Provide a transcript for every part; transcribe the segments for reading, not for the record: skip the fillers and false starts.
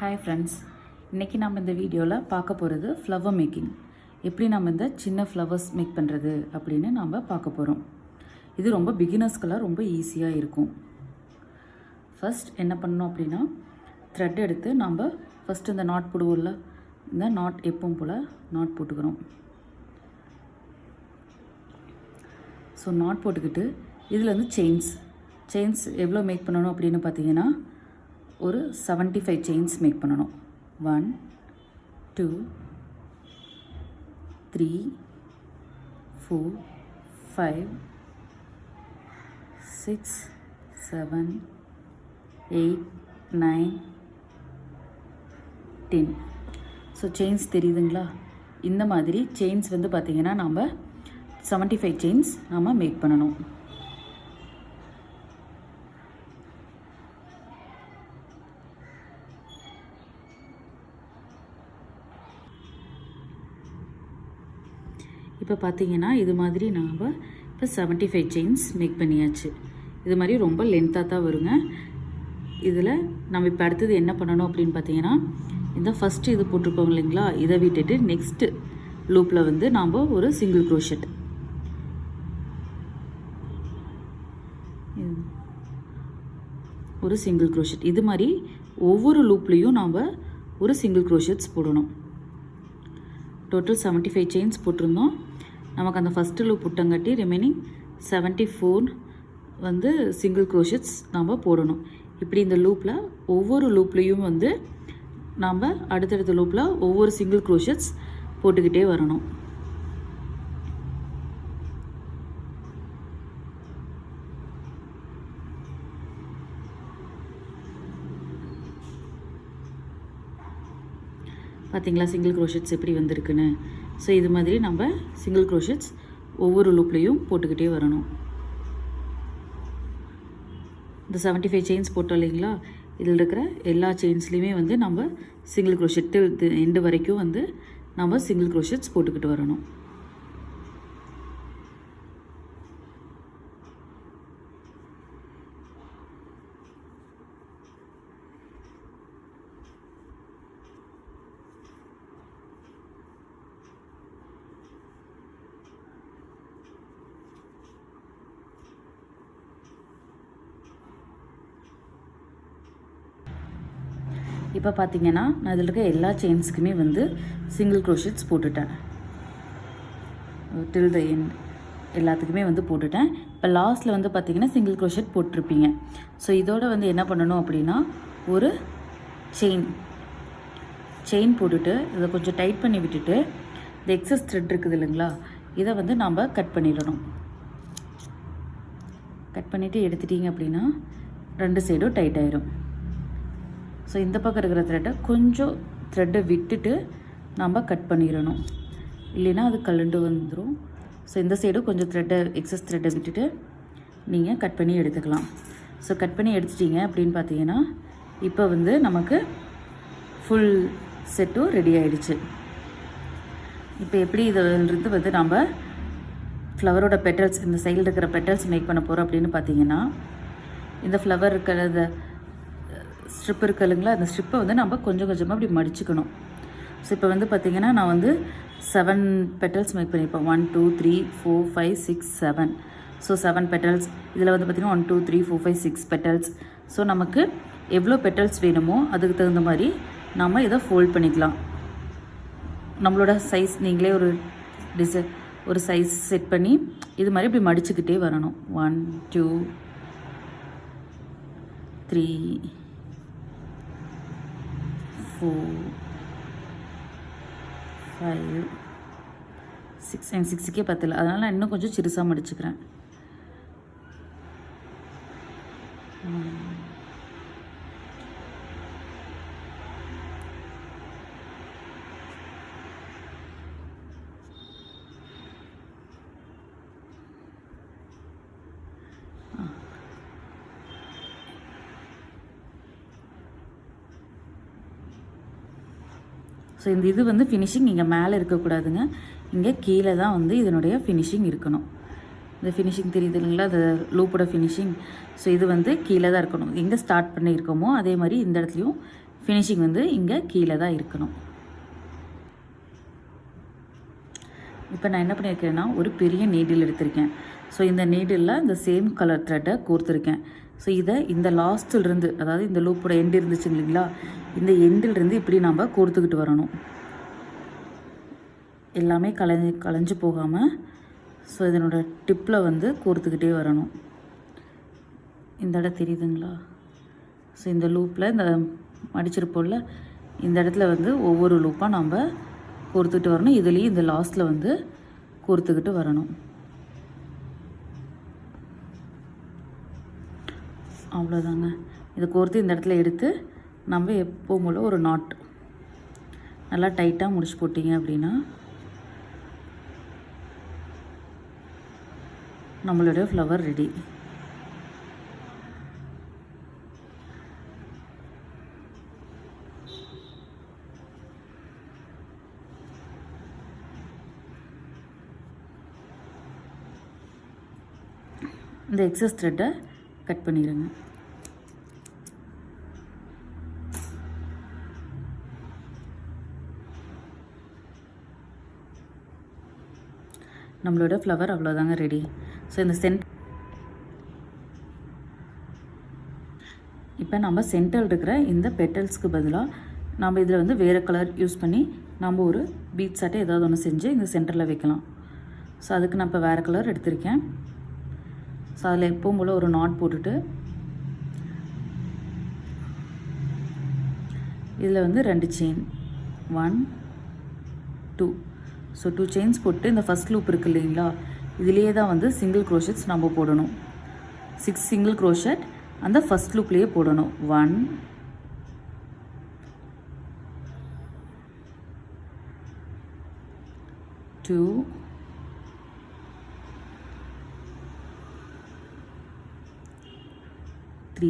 Hi friends, இன்றைக்கி நம்ம இந்த வீடியோவில் பார்க்க போகிறது ஃப்ளவர் மேக்கிங். எப்படி நம்ம இந்த சின்ன ஃப்ளவர்ஸ் மேக் பண்ணுறது அப்படின்னு நம்ம பார்க்க போகிறோம். இது ரொம்ப பிகினர்ஸ்க்கெல்லாம் ரொம்ப ஈஸியாக இருக்கும். ஃபர்ஸ்ட் என்ன பண்ணணும் அப்படின்னா, த்ரெட் எடுத்து நம்ம ஃபஸ்ட்டு இந்த நாட் போடுவோம்ல, இந்த நாட் எப்பவும் போல் நாட் போட்டுக்கிறோம். ஸோ நாட் போட்டுக்கிட்டு இதில் வந்து செயின்ஸ் எவ்வளோ மேக் பண்ணணும் அப்படின்னு பார்த்தீங்கன்னா, ஒரு 75 செயின்ஸ் மேக் பண்ணணும். 1 2 3 4 5 6 7 8 9 10. ஸோ செயின்ஸ் தெரியுதுங்களா? இந்த மாதிரி செயின்ஸ் வந்து பார்த்திங்கன்னா நம்ம 75 செயின்ஸ் நம்ம மேக் பண்ணணும். இப்போ பார்த்தீங்கன்னா இது மாதிரி நாம் இப்போ 75 செயின்ஸ் மேக் பண்ணியாச்சு. இது மாதிரி ரொம்ப லென்த்தாக தான் வருங்க. இதில் நம்ம இப்போ அடுத்தது என்ன பண்ணணும் அப்படின்னு பார்த்தீங்கன்னா, இந்த ஃபஸ்ட்டு இது போட்டிருக்கோம் இல்லைங்களா, இதை விட்டுட்டு நெக்ஸ்ட்டு லூப்பில் வந்து நாம் ஒரு சிங்கிள் க்ரோஷெட், இது மாதிரி ஒவ்வொரு லூப்லேயும் நாம் ஒரு சிங்கிள் க்ரோஷெட்ஸ் போடணும். டோட்டல் 75 செயின்ஸ் போட்டிருந்தோம். நமக்கு அந்த ஃபஸ்ட்டு லூப் புட்டங்காட்டி ரிமைனிங் 74 வந்து சிங்கிள் க்ரோஷெட்ஸ் நாம் போடணும். இப்படி இந்த லூப்பில் ஒவ்வொரு லூப்லேயும் வந்து நாம் அடுத்தடுத்த லூப்பில் ஒவ்வொரு சிங்கிள் க்ரோஷெட்ஸ் போட்டுக்கிட்டே வரணும். பார்த்திங்களா சிங்கிள் க்ரோஷெட்ஸ் எப்படி வந்திருக்குன்னு? ஸோ இது மாதிரி நம்ம சிங்கிள் க்ரோஷெட்ஸ் ஒவ்வொரு லூப்லேயும் போட்டுக்கிட்டே வரணும். இந்த 75 செயின்ஸ் போட்டோம் இல்லைங்களா, இதில் இருக்கிற எல்லா செயின்ஸ்லேயுமே வந்து நம்ம சிங்கிள் க்ரோஷெட்டு எண்டு வரைக்கும் வந்து நம்ம சிங்கிள் க்ரோஷெட்ஸ் போட்டுக்கிட்டு வரணும். இப்போ பார்த்தீங்கன்னா நான் இதில் இருக்க எல்லா செயின்ஸுக்குமே வந்து சிங்கிள் க்ரோஷெட்ஸ் போட்டுட்டேன். டில் த எண்ட் எல்லாத்துக்குமே வந்து போட்டுட்டேன். இப்போ லாஸ்ட்டில் வந்து பார்த்திங்கன்னா சிங்கிள் க்ரோஷெட் போட்டிருப்பீங்க. ஸோ இதோட வந்து என்ன பண்ணணும் அப்படின்னா, ஒரு செயின் போட்டுட்டு இதை கொஞ்சம் டைட் பண்ணி விட்டுட்டு இந்த எக்ஸஸ் த்ரெட் இருக்குது இல்லைங்களா, இதை வந்து நம்ம கட் பண்ணிடணும். கட் பண்ணிவிட்டு எடுத்துட்டிங்க அப்படின்னா 2 சைடும் டைட் ஆயிரும். ஸோ இந்த பக்கம் இருக்கிற த்ரெட்டை விட்டுட்டு நம்ம கட் பண்ணிடணும், இல்லைன்னா அது கலண்டு வந்துடும். ஸோ இந்த சைடும் கொஞ்சம் எக்ஸஸ் த்ரெட்டை விட்டுட்டு நீங்கள் கட் பண்ணி எடுத்துக்கலாம். ஸோ கட் பண்ணி எடுத்துட்டிங்க அப்படின்னு பார்த்தீங்கன்னா, இப்போ வந்து நமக்கு ஃபுல் செட்டும் ரெடி ஆகிடுச்சு. இப்போ எப்படி இதிலிருந்து வந்து நம்ம ஃப்ளவரோட பெட்டல்ஸ், இந்த சைடில் இருக்கிற பெட்டல்ஸ் மேக் பண்ண போகிறோம் அப்படின்னு பார்த்தீங்கன்னா, இந்த ஃப்ளவர் இருக்கிற ஸ்ட்ரிப் இருக்கு இல்லைங்களா, அந்த ஸ்ட்ரிப்பை வந்து நம்ம கொஞ்சம் கொஞ்சமாக அப்படி மடிச்சுக்கணும். ஸோ இப்போ வந்து பார்த்திங்கன்னா நான் வந்து 7 பெட்டல்ஸ் மேக் பண்ணியிருப்பேன். 1 2 3 4 5 6 7. So 7 petals. இதில் வந்து பார்த்திங்கன்னா 1 2 3 4 5 6 பெட்டல்ஸ். ஸோ நமக்கு எவ்வளோ பெட்டல்ஸ் வேணுமோ அதுக்கு தகுந்த மாதிரி நம்ம இதை ஃபோல்ட் பண்ணிக்கலாம். நம்மளோட சைஸ் நீங்களே ஒரு சைஸ் செட் பண்ணி இது மாதிரி இப்படி மடிச்சுக்கிட்டே வரணும். 1 2 3 4 5 6. என் 6க்கே பத்தல, அதனால் நான் இன்னும் கொஞ்சம் சிறுசாக மடிச்சுக்கிறேன். ஸோ இந்த இது வந்து ஃபினிஷிங் இங்கே மேலே இருக்கக்கூடாதுங்க, இங்கே கீழே தான் வந்து இதனுடைய ஃபினிஷிங் இருக்கணும். இந்த ஃபினிஷிங் தெரியுது இல்லைங்களா, அந்த லூப்போட ஃபினிஷிங். ஸோ இது வந்து கீழே தான் இருக்கணும். எங்கே ஸ்டார்ட் பண்ணியிருக்கோமோ அதே மாதிரி இந்த இடத்துலையும் ஃபினிஷிங் வந்து இங்கே கீழே தான் இருக்கணும். இப்போ நான் என்ன பண்ணியிருக்கேன்னா ஒரு பெரிய நீடில் எடுத்திருக்கேன். ஸோ இந்த நீடிலில் இந்த சேம் கலர் த்ரெட்டை கோர்த்துருக்கேன். ஸோ இதை இந்த லாஸ்ட்டிலிருந்து, அதாவது இந்த லூப்போட எண்டு இருந்துச்சு இல்லைங்களா, இந்த எண்டிலிருந்து இப்படி நம்ம கோர்த்துக்கிட்டு வரணும். எல்லாமே களைஞ்சு போகாமல் ஸோ இதனோட டிப்பில் வந்து கோர்த்துக்கிட்டே வரணும். இந்த இடம் தெரியுதுங்களா? ஸோ இந்த லூப்பில் இந்த மடிச்சிருப்போம்ல, இந்த இடத்துல வந்து ஒவ்வொரு லூப்பாக நம்ம கோர்த்துக்கிட்டு வரணும். இதுலேயும் இந்த லாஸ்ட்டில் வந்து கோர்த்துக்கிட்டு வரணும். அவ்வளோதாங்க. இதை கோர்த்து இந்த இடத்துல எடுத்து நம்ம எப்போவும் போல ஒரு நாட் நல்லா டைட்டாக முடிச்சு போட்டிங்க அப்படின்னா நம்மளுடைய ஃப்ளவர் ரெடி. இந்த எக்ஸஸ் த்ரெட்டை கட் பண்ணிடுங்க. நம்மளோட ஃப்ளவர் அவ்வளோதாங்க ரெடி. ஸோ இந்த இப்போ நம்ம சென்டரில் இருக்கிற இந்த பெட்டல்ஸ்க்கு பதிலாக நம்ம இதில் வந்து வேறு கலர் யூஸ் பண்ணி நம்ம ஒரு பீட் சாட்டை ஏதாவது ஒன்று செஞ்சு இந்த சென்டரில் வைக்கலாம். ஸோ அதுக்கு நான் இப்போ வேறு கலர் எடுத்திருக்கேன். ஸோ அதில் எப்பவும் போல் ஒரு நாட் போட்டுட்டு இதில் வந்து 2 செயின் 1 2 ஸோ 2 செயின்ஸ் போட்டு இந்த ஃபஸ்ட் லூப் இருக்குது இல்லைங்களா, இதிலேயே தான் வந்து சிங்கிள் க்ரோஷெட்ஸ் நம்ம போடணும். 6 சிங்கிள் க்ரோஷெட் அந்த ஃபஸ்ட் லூப்லேயே போடணும். 1 2 3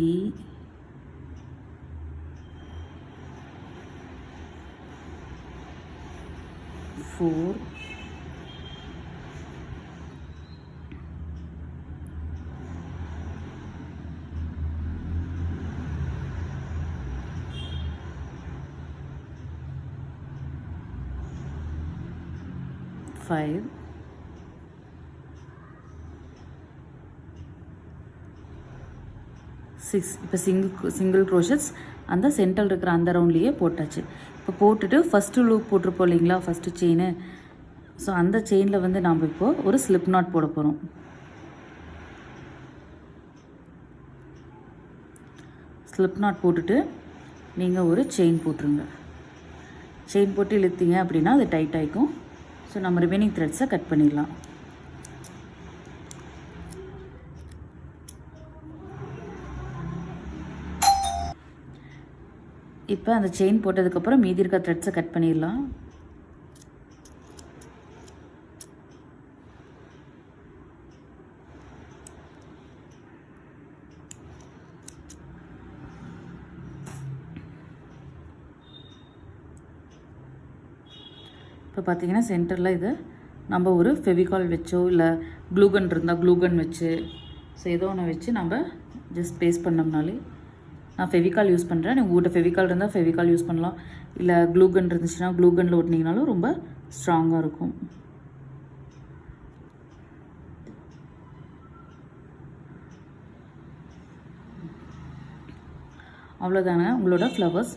4 5 6. இப்போ சிங்கிள் க்ரோஷெட்ஸ் அந்த சென்டரில் இருக்கிற அந்த ரவுண்ட்லேயே போட்டாச்சு. இப்போ போட்டுட்டு ஃபஸ்ட்டு லூப் போட்டிருப்போம் இல்லைங்களா, ஃபஸ்ட்டு செயின். ஸோ அந்த செயினில் வந்து நாம் இப்போது ஒரு ஸ்லிப் நாட் போட போகிறோம். ஸ்லிப் நாட் போட்டுட்டு நீங்கள் ஒரு செயின் போட்டுருங்க. செயின் போட்டு இழுத்தீங்க அப்படின்னா அது டைட் ஆகிக்கும். ஸோ நம்ம ரிமைனிங் த்ரெட்ஸை கட் பண்ணிடலாம். இப்போ அந்த செயின் போட்டதுக்கப்புறம் மீதி இருக்க த்ரெட்ஸை கட் பண்ணிடலாம். இப்போ பார்த்தீங்கன்னா சென்டரில் இது நம்ம ஒரு ஃபெவிகால் வச்சோ இல்லை க்ளூகன் இருந்தால் க்ளூகன் வச்சு, ஸோ ஏதோ ஒன்று வச்சு நம்ம ஜஸ்ட் பேஸ்ட் பண்ணோம்னாலே, நான் ஃபெவிகால் யூஸ் பண்ணுறேன். நீங்கள் உங்கள்கிட்ட ஃபெவிகால் இருந்தால் ஃபெவிகால் யூஸ் பண்ணலாம், இல்லை க்ளூகன் இருந்துச்சுன்னா க்ளூகனில் ஒட்டினீங்கனாலும் ரொம்ப ஸ்ட்ராங்காக இருக்கும். அவ்வளோதாங்க, உங்களோட ஃப்ளவர்ஸ்